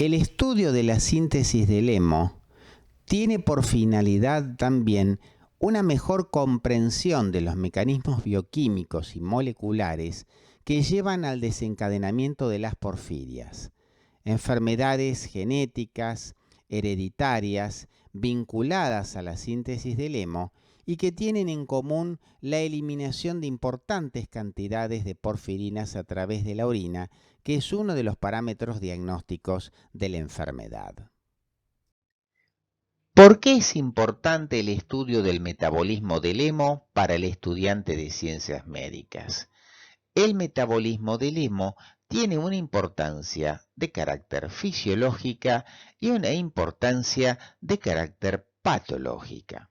El estudio de la síntesis del hemo tiene por finalidad también una mejor comprensión de los mecanismos bioquímicos y moleculares que llevan al desencadenamiento de las porfirias, enfermedades genéticas, hereditarias, vinculadas a la síntesis del hemo y que tienen en común la eliminación de importantes cantidades de porfirinas a través de la orina, que es uno de los parámetros diagnósticos de la enfermedad. ¿Por qué es importante el estudio del metabolismo del hemo para el estudiante de ciencias médicas? El metabolismo del hemo tiene una importancia de carácter fisiológica y una importancia de carácter patológica.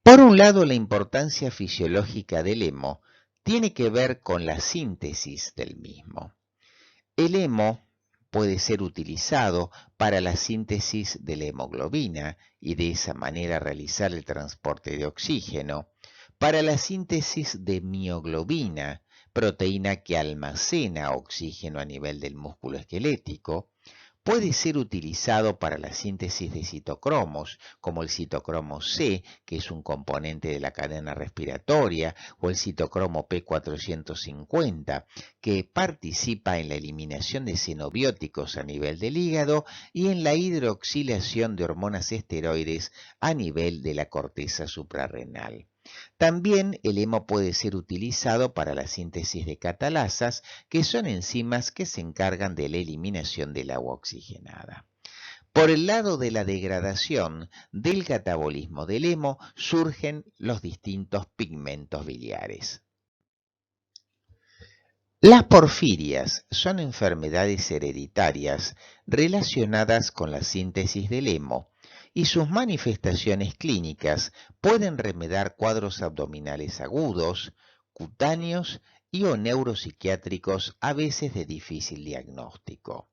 Por un lado, la importancia fisiológica del hemo tiene que ver con la síntesis del mismo. El hemo puede ser utilizado para la síntesis de la hemoglobina y de esa manera realizar el transporte de oxígeno, para la síntesis de mioglobina, proteína que almacena oxígeno a nivel del músculo esquelético. Puede ser utilizado para la síntesis de citocromos, como el citocromo C, que es un componente de la cadena respiratoria, o el citocromo P450, que participa en la eliminación de xenobióticos a nivel del hígado y en la hidroxilación de hormonas esteroides a nivel de la corteza suprarrenal. También el hemo puede ser utilizado para la síntesis de catalasas, que son enzimas que se encargan de la eliminación del agua oxigenada. Por el lado de la degradación del catabolismo del hemo surgen los distintos pigmentos biliares. Las porfirias son enfermedades hereditarias relacionadas con la síntesis del hemo y sus manifestaciones clínicas pueden remediar cuadros abdominales agudos, cutáneos y o neuropsiquiátricos a veces de difícil diagnóstico.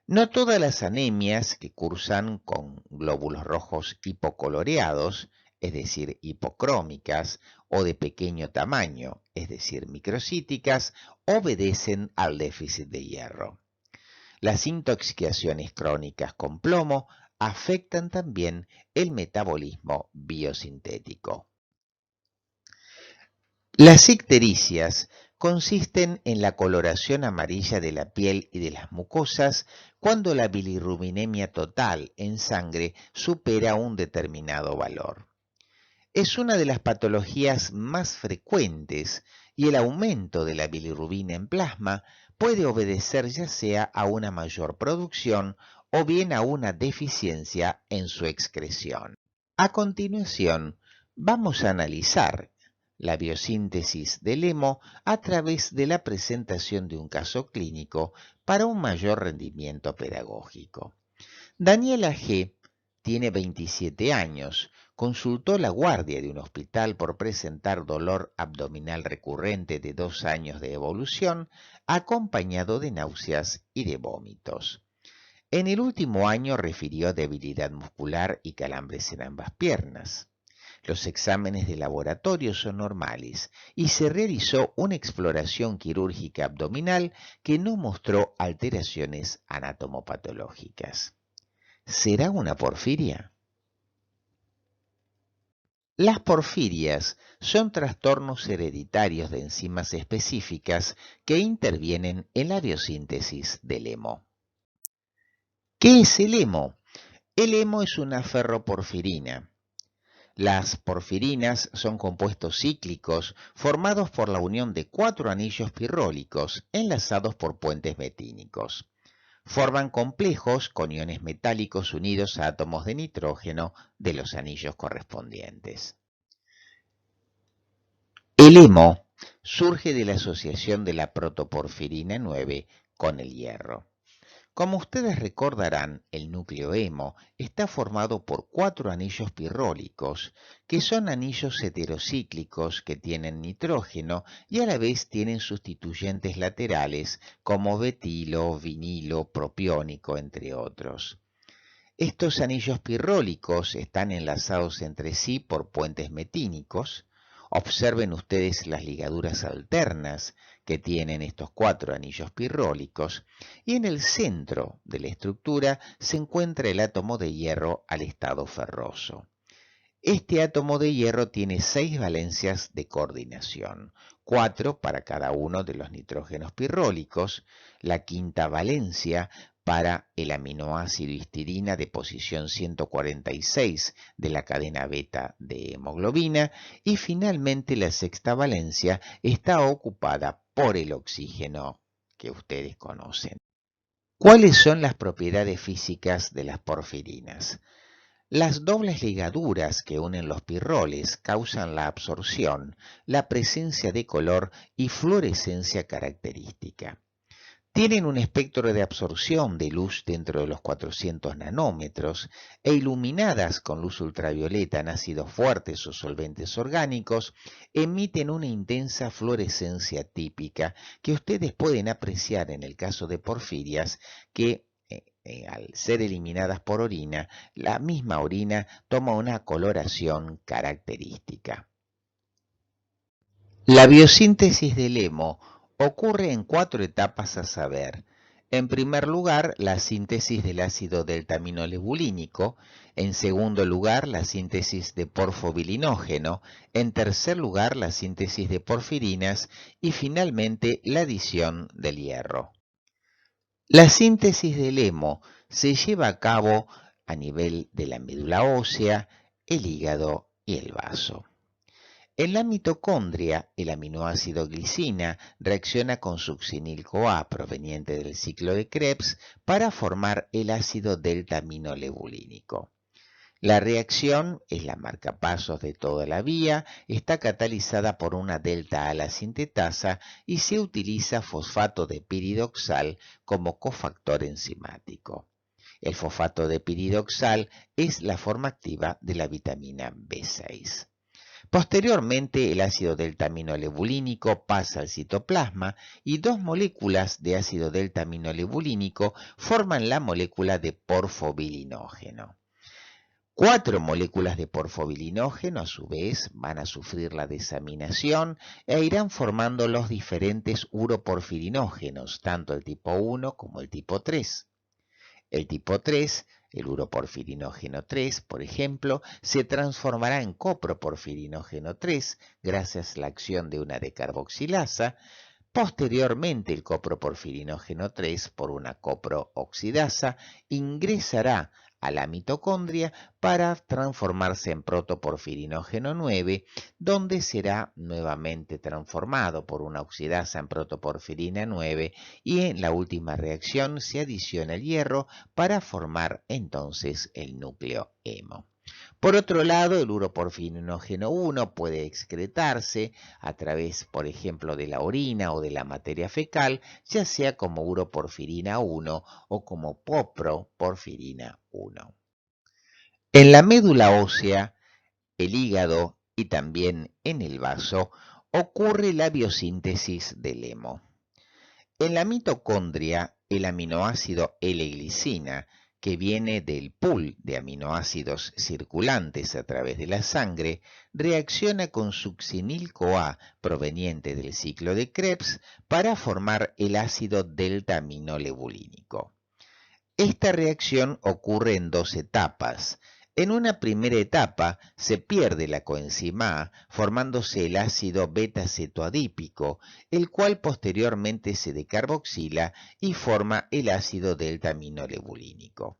No todas las anemias que cursan con glóbulos rojos hipocoloreados, es decir, hipocrómicas, o de pequeño tamaño, es decir, microcíticas, obedecen al déficit de hierro. Las intoxicaciones crónicas con plomo afectan también el metabolismo biosintético. Las ictericias consisten en la coloración amarilla de la piel y de las mucosas cuando la bilirrubinemia total en sangre supera un determinado valor. Es una de las patologías más frecuentes y el aumento de la bilirrubina en plasma puede obedecer ya sea a una mayor producción o bien a una deficiencia en su excreción. A continuación, vamos a analizar la biosíntesis del hemo a través de la presentación de un caso clínico para un mayor rendimiento pedagógico. Daniela G. tiene 27 años, consultó la guardia de un hospital por presentar dolor abdominal recurrente de 2 años de evolución, acompañado de náuseas y de vómitos. En el último año refirió debilidad muscular y calambres en ambas piernas. Los exámenes de laboratorio son normales y se realizó una exploración quirúrgica abdominal que no mostró alteraciones anatomopatológicas. ¿Será una porfiria? Las porfirias son trastornos hereditarios de enzimas específicas que intervienen en la biosíntesis del hemo. ¿Qué es el hemo? El hemo es una ferroporfirina. Las porfirinas son compuestos cíclicos formados por la unión de 4 anillos pirrólicos enlazados por puentes metínicos. Forman complejos con iones metálicos unidos a átomos de nitrógeno de los anillos correspondientes. El hemo surge de la asociación de la protoporfirina 9 con el hierro. Como ustedes recordarán, el núcleo hemo está formado por 4 anillos pirrólicos, que son anillos heterocíclicos que tienen nitrógeno y a la vez tienen sustituyentes laterales como betilo, vinilo, propiónico, entre otros. Estos anillos pirrólicos están enlazados entre sí por puentes metínicos. Observen ustedes las ligaduras alternas que tienen estos 4 anillos pirrólicos, y en el centro de la estructura se encuentra el átomo de hierro al estado ferroso. Este átomo de hierro tiene 6 valencias de coordinación, 4 para cada uno de los nitrógenos pirrólicos, la quinta valencia para el aminoácido histidina de posición 146 de la cadena beta de hemoglobina, y finalmente la sexta valencia está ocupada por el oxígeno que ustedes conocen. ¿Cuáles son las propiedades físicas de las porfirinas? Las dobles ligaduras que unen los pirroles causan la absorción, la presencia de color y fluorescencia característica. Tienen un espectro de absorción de luz dentro de los 400 nanómetros e iluminadas con luz ultravioleta en ácidos fuertes o solventes orgánicos, emiten una intensa fluorescencia típica que ustedes pueden apreciar en el caso de porfirias que al ser eliminadas por orina, la misma orina toma una coloración característica. La biosíntesis del hemo ocurre en 4 etapas a saber. En primer lugar, la síntesis del ácido delta-aminolebulínico. En segundo lugar, la síntesis de porfobilinógeno. En tercer lugar, la síntesis de porfirinas. Y finalmente, la adición del hierro. La síntesis del hemo se lleva a cabo a nivel de la médula ósea, el hígado y el vaso. En la mitocondria, el aminoácido glicina reacciona con succinil-CoA proveniente del ciclo de Krebs para formar el ácido delta-aminolebulínico. La reacción es la marcapasos de toda la vía, está catalizada por una delta-ala sintetasa y se utiliza fosfato de piridoxal como cofactor enzimático. El fosfato de piridoxal es la forma activa de la vitamina B6. Posteriormente, el ácido delta-aminolebulínico pasa al citoplasma y 2 moléculas de ácido delta-aminolebulínico forman la molécula de porfobilinógeno. 4 moléculas de porfobilinógeno, a su vez, van a sufrir la desaminación e irán formando los diferentes uroporfirinógenos, tanto el tipo 1 como el tipo 3. El tipo 3, el uroporfirinógeno 3, por ejemplo, se transformará en coproporfirinógeno 3 gracias a la acción de una decarboxilasa. Posteriormente, el coproporfirinógeno 3, por una coprooxidasa, ingresará a la mitocondria para transformarse en protoporfirinógeno 9, donde será nuevamente transformado por una oxidasa en protoporfirina 9 y en la última reacción se adiciona el hierro para formar entonces el núcleo hemo. Por otro lado, el uroporfirinógeno 1 puede excretarse a través, por ejemplo, de la orina o de la materia fecal, ya sea como uroporfirina 1 o como coproporfirina 1. En la médula ósea, el hígado y también en el vaso ocurre la biosíntesis del hemo. En la mitocondria, el aminoácido L-glicina, que viene del pool de aminoácidos circulantes a través de la sangre, reacciona con succinil-CoA proveniente del ciclo de Krebs para formar el ácido delta-aminolebulínico. Esta reacción ocurre en 2 etapas. En una primera etapa se pierde la coenzima A formándose el ácido beta-cetoadípico, el cual posteriormente se decarboxila y forma el ácido delta-aminolebulínico.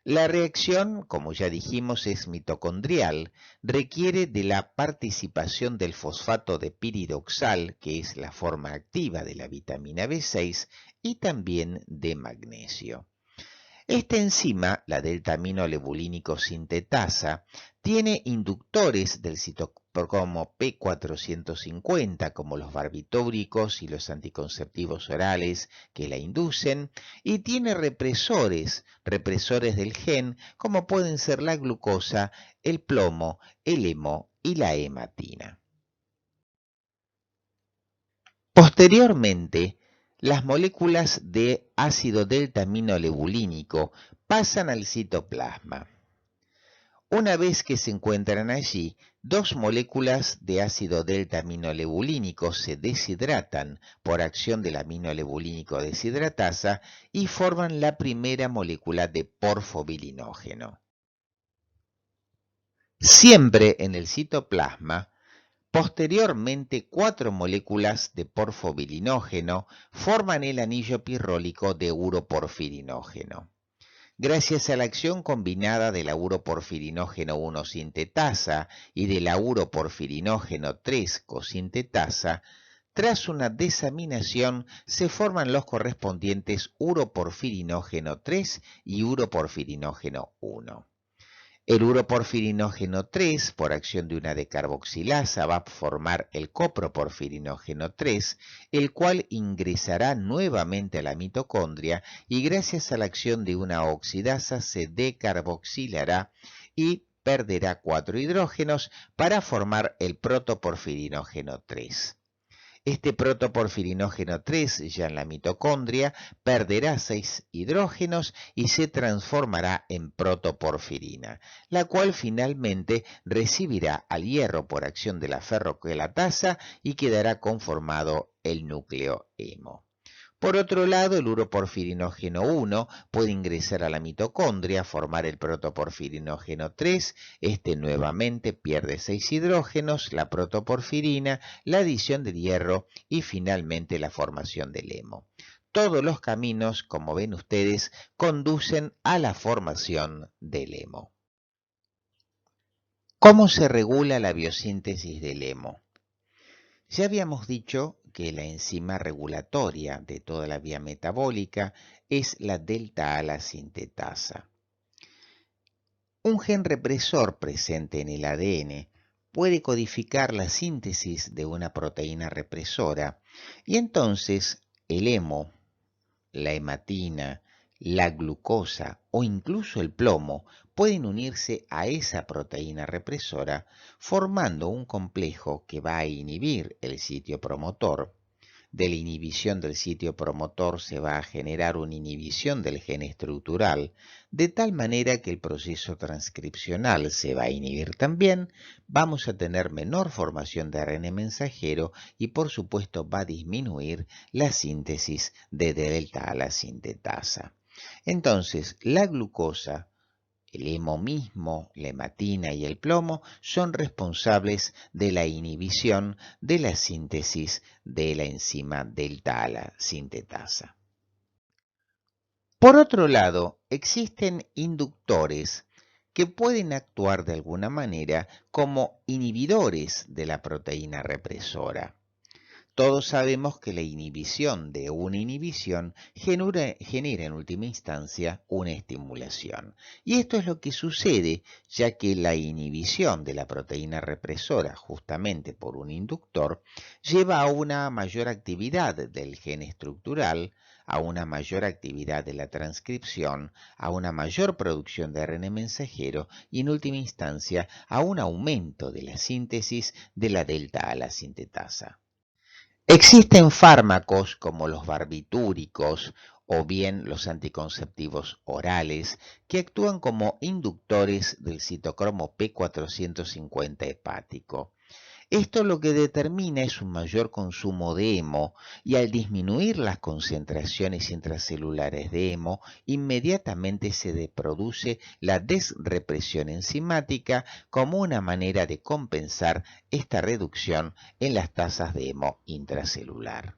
La reacción, como ya dijimos, es mitocondrial, requiere de la participación del fosfato de piridoxal, que es la forma activa de la vitamina B6, y también de magnesio. Esta enzima, la delta-aminolebulínico sintetasa, tiene inductores del citocromo P450 como los barbitúricos y los anticonceptivos orales que la inducen, y tiene represores del gen como pueden ser la glucosa, el plomo, el hemo y la hematina. Posteriormente, las moléculas de ácido delta-aminolebulínico pasan al citoplasma. Una vez que se encuentran allí, Dos moléculas de ácido delta aminolebulínico se deshidratan por acción del aminolebulínico deshidratasa y forman la primera molécula de porfobilinógeno. Siempre en el citoplasma, posteriormente 4 moléculas de porfobilinógeno forman el anillo pirrólico de uroporfirinógeno. Gracias a la acción combinada del uroporfirinógeno 1 sintetasa y del uroporfirinógeno 3 cosintetasa, tras una desaminación se forman los correspondientes uroporfirinógeno 3 y uroporfirinógeno 1. El uroporfirinógeno 3, por acción de una decarboxilasa, va a formar el coproporfirinógeno 3, el cual ingresará nuevamente a la mitocondria y gracias a la acción de una oxidasa se decarboxilará y perderá 4 hidrógenos para formar el protoporfirinógeno 3. Este protoporfirinógeno 3, ya en la mitocondria, perderá 6 hidrógenos y se transformará en protoporfirina, la cual finalmente recibirá al hierro por acción de la ferroquelatasa y quedará conformado el núcleo hemo. Por otro lado, el uroporfirinógeno 1 puede ingresar a la mitocondria, formar el protoporfirinógeno 3, este nuevamente pierde 6 hidrógenos, la protoporfirina, la adición del hierro y finalmente la formación del hemo. Todos los caminos, como ven ustedes, conducen a la formación del hemo. ¿Cómo se regula la biosíntesis del hemo? Ya habíamos dicho que la enzima regulatoria de toda la vía metabólica es la delta-ala sintetasa. Un gen represor presente en el ADN puede codificar la síntesis de una proteína represora y entonces el hemo, la hematina, la glucosa o incluso el plomo pueden unirse a esa proteína represora formando un complejo que va a inhibir el sitio promotor. De la inhibición del sitio promotor se va a generar una inhibición del gen estructural, de tal manera que el proceso transcripcional se va a inhibir también, vamos a tener menor formación de ARN mensajero y por supuesto va a disminuir la síntesis de delta-ala sintetasa. Entonces, la glucosa, el hemo mismo, la hematina y el plomo son responsables de la inhibición de la síntesis de la enzima delta-ala sintetasa. Por otro lado, existen inductores que pueden actuar de alguna manera como inhibidores de la proteína represora. Todos sabemos que la inhibición de una inhibición genera en última instancia una estimulación. Y esto es lo que sucede, ya que la inhibición de la proteína represora justamente por un inductor lleva a una mayor actividad del gen estructural, a una mayor actividad de la transcripción, a una mayor producción de ARN mensajero y en última instancia a un aumento de la síntesis de la delta-ala sintetasa. Existen fármacos como los barbitúricos o bien los anticonceptivos orales que actúan como inductores del citocromo P450 hepático. Esto lo que determina es un mayor consumo de hemo y al disminuir las concentraciones intracelulares de hemo, inmediatamente se produce la desrepresión enzimática como una manera de compensar esta reducción en las tasas de hemo intracelular.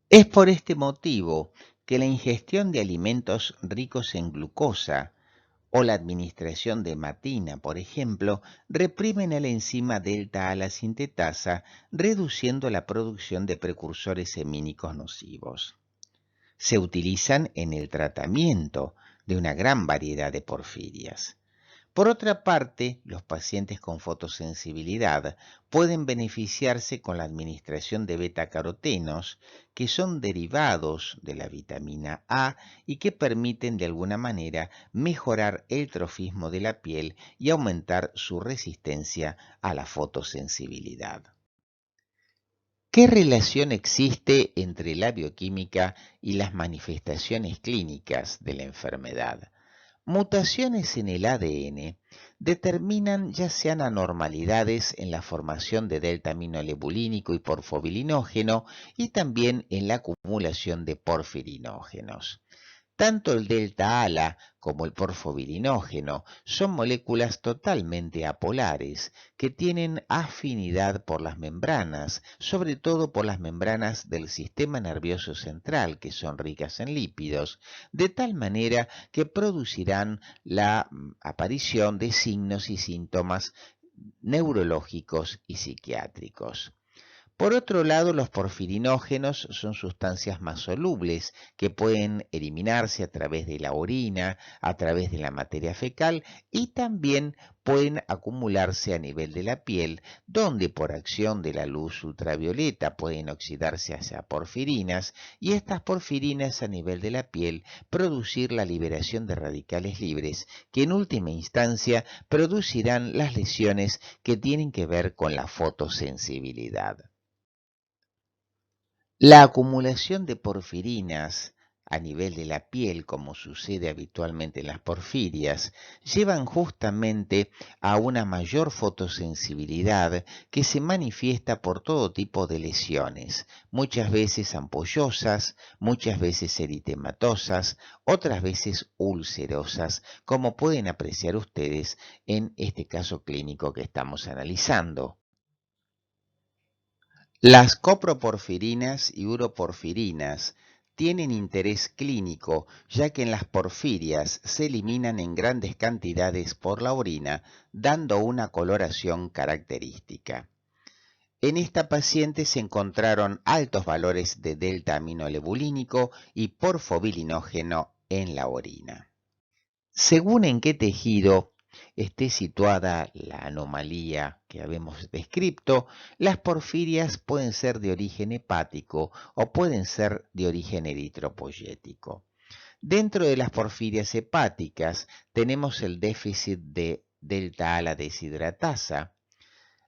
Es por este motivo que la ingestión de alimentos ricos en glucosa o la administración de hematina, por ejemplo, reprimen a la enzima delta-ala sintetasa, reduciendo la producción de precursores hemínicos nocivos. Se utilizan en el tratamiento de una gran variedad de porfirias. Por otra parte, los pacientes con fotosensibilidad pueden beneficiarse con la administración de betacarotenos, que son derivados de la vitamina A y que permiten de alguna manera mejorar el trofismo de la piel y aumentar su resistencia a la fotosensibilidad. ¿Qué relación existe entre la bioquímica y las manifestaciones clínicas de la enfermedad? Mutaciones en el ADN determinan ya sean anormalidades en la formación de delta-aminolebulínico y porfobilinógeno y también en la acumulación de porfirinógenos. Tanto el delta-ALA como el porfobilinógeno son moléculas totalmente apolares que tienen afinidad por las membranas, sobre todo por las membranas del sistema nervioso central, que son ricas en lípidos, de tal manera que producirán la aparición de signos y síntomas neurológicos y psiquiátricos. Por otro lado, los porfirinógenos son sustancias más solubles que pueden eliminarse a través de la orina, a través de la materia fecal y también pueden acumularse a nivel de la piel, donde por acción de la luz ultravioleta pueden oxidarse hacia porfirinas y estas porfirinas a nivel de la piel producir la liberación de radicales libres que en última instancia producirán las lesiones que tienen que ver con la fotosensibilidad. La acumulación de porfirinas a nivel de la piel, como sucede habitualmente en las porfirias, llevan justamente a una mayor fotosensibilidad que se manifiesta por todo tipo de lesiones, muchas veces ampollosas, muchas veces eritematosas, otras veces ulcerosas, como pueden apreciar ustedes en este caso clínico que estamos analizando. Las coproporfirinas y uroporfirinas tienen interés clínico, ya que en las porfirias se eliminan en grandes cantidades por la orina, dando una coloración característica. En esta paciente se encontraron altos valores de delta-aminolebulínico y porfobilinógeno en la orina. Según en qué tejido esté situada la anomalía que habíamos descrito, las porfirias pueden ser de origen hepático o pueden ser de origen eritropoyético. Dentro de las porfirias hepáticas tenemos el déficit de delta-ALA deshidratasa,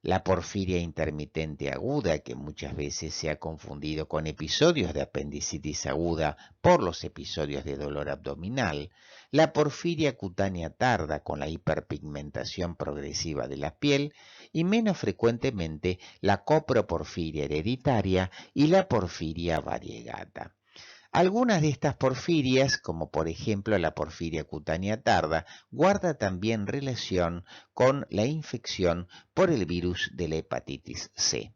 la porfiria intermitente aguda, que muchas veces se ha confundido con episodios de apendicitis aguda por los episodios de dolor abdominal, la porfiria cutánea tarda con la hiperpigmentación progresiva de la piel y menos frecuentemente la coproporfiria hereditaria y la porfiria variegata. Algunas de estas porfirias, como por ejemplo la porfiria cutánea tarda, guarda también relación con la infección por el virus de la hepatitis C.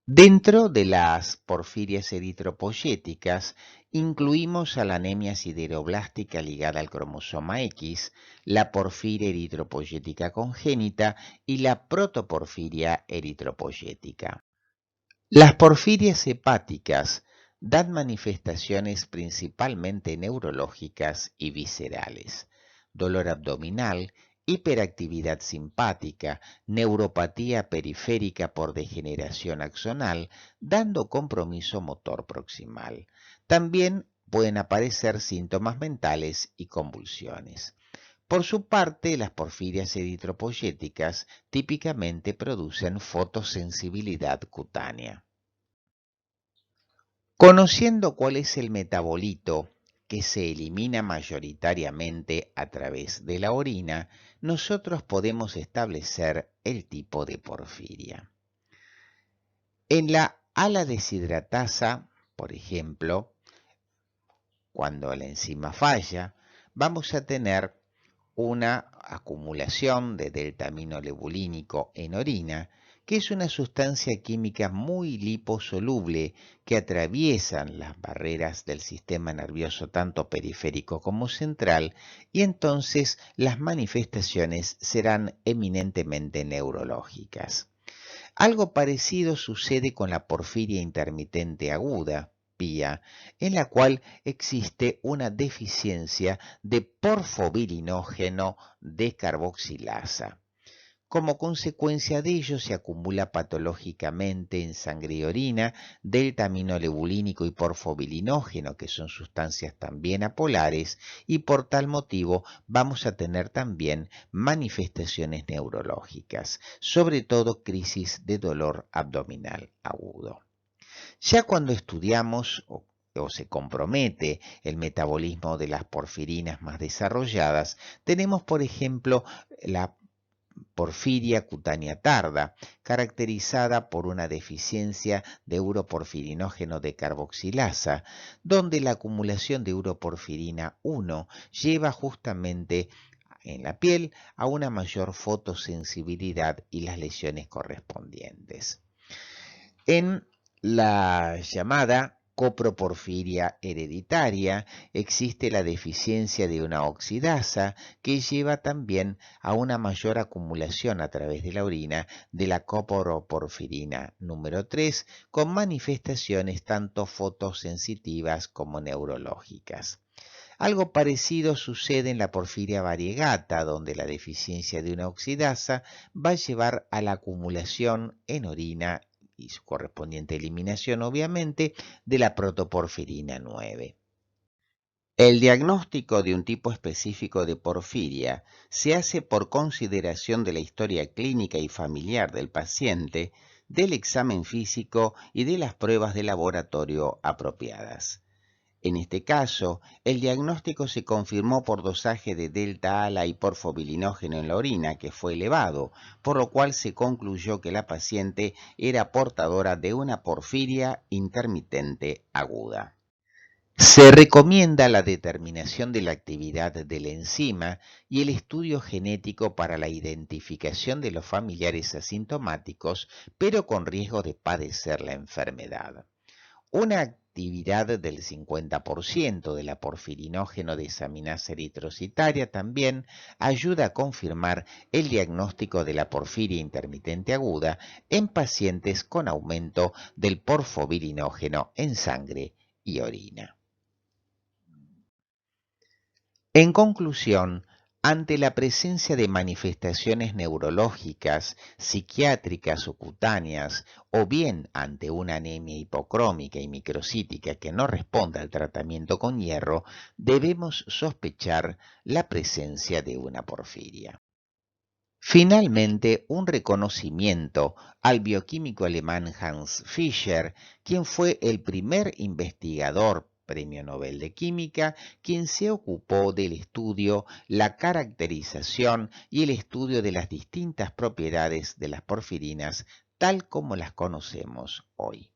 Dentro de las porfirias eritropoyéticas incluimos a la anemia sideroblástica ligada al cromosoma X, la porfiria eritropoyética congénita y la protoporfiria eritropoyética. Las porfirias hepáticas dan manifestaciones principalmente neurológicas y viscerales, dolor abdominal, hiperactividad simpática, neuropatía periférica por degeneración axonal, dando compromiso motor proximal. También pueden aparecer síntomas mentales y convulsiones. Por su parte, las porfirias eritropoyéticas típicamente producen fotosensibilidad cutánea. Conociendo cuál es el metabolito que se elimina mayoritariamente a través de la orina, nosotros podemos establecer el tipo de porfiria. En la ALA deshidratasa, por ejemplo, cuando la enzima falla, vamos a tener una acumulación de delta-aminolebulínico en orina, que es una sustancia química muy liposoluble que atraviesan las barreras del sistema nervioso tanto periférico como central, y entonces las manifestaciones serán eminentemente neurológicas. Algo parecido sucede con la porfiria intermitente aguda, PIA, en la cual existe una deficiencia de porfobilinógeno descarboxilasa. Como consecuencia de ello se acumula patológicamente en sangre y orina delta-aminolebulínico y porfobilinógeno, que son sustancias también apolares, y por tal motivo vamos a tener también manifestaciones neurológicas, sobre todo crisis de dolor abdominal agudo. Ya cuando estudiamos o se compromete el metabolismo de las porfirinas más desarrolladas, tenemos, por ejemplo, la porfiria cutánea tarda, caracterizada por una deficiencia de uroporfirinógeno de carboxilasa, donde la acumulación de uroporfirina 1 lleva justamente en la piel a una mayor fotosensibilidad y las lesiones correspondientes. En la llamada coproporfiria hereditaria existe la deficiencia de una oxidasa que lleva también a una mayor acumulación a través de la orina de la coproporfirina número 3 con manifestaciones tanto fotosensitivas como neurológicas. Algo parecido sucede en la porfiria variegata, donde la deficiencia de una oxidasa va a llevar a la acumulación en orina y su correspondiente eliminación, obviamente, de la protoporfirina 9. El diagnóstico de un tipo específico de porfiria se hace por consideración de la historia clínica y familiar del paciente, del examen físico y de las pruebas de laboratorio apropiadas. En este caso, el diagnóstico se confirmó por dosaje de delta-ALA y porfobilinógeno en la orina, que fue elevado, por lo cual se concluyó que la paciente era portadora de una porfiria intermitente aguda. Se recomienda la determinación de la actividad de la enzima y el estudio genético para la identificación de los familiares asintomáticos, pero con riesgo de padecer la enfermedad. Una actividad del 50% de la porfirinógeno desaminasa eritrocitaria también ayuda a confirmar el diagnóstico de la porfiria intermitente aguda en pacientes con aumento del porfobirinógeno en sangre y orina. En conclusión, ante la presencia de manifestaciones neurológicas, psiquiátricas o cutáneas, o bien ante una anemia hipocrómica y microcítica que no responda al tratamiento con hierro, debemos sospechar la presencia de una porfiria. Finalmente, un reconocimiento al bioquímico alemán Hans Fischer, quien fue el primer investigador Premio Nobel de Química, quien se ocupó del estudio, la caracterización y el estudio de las distintas propiedades de las porfirinas tal como las conocemos hoy.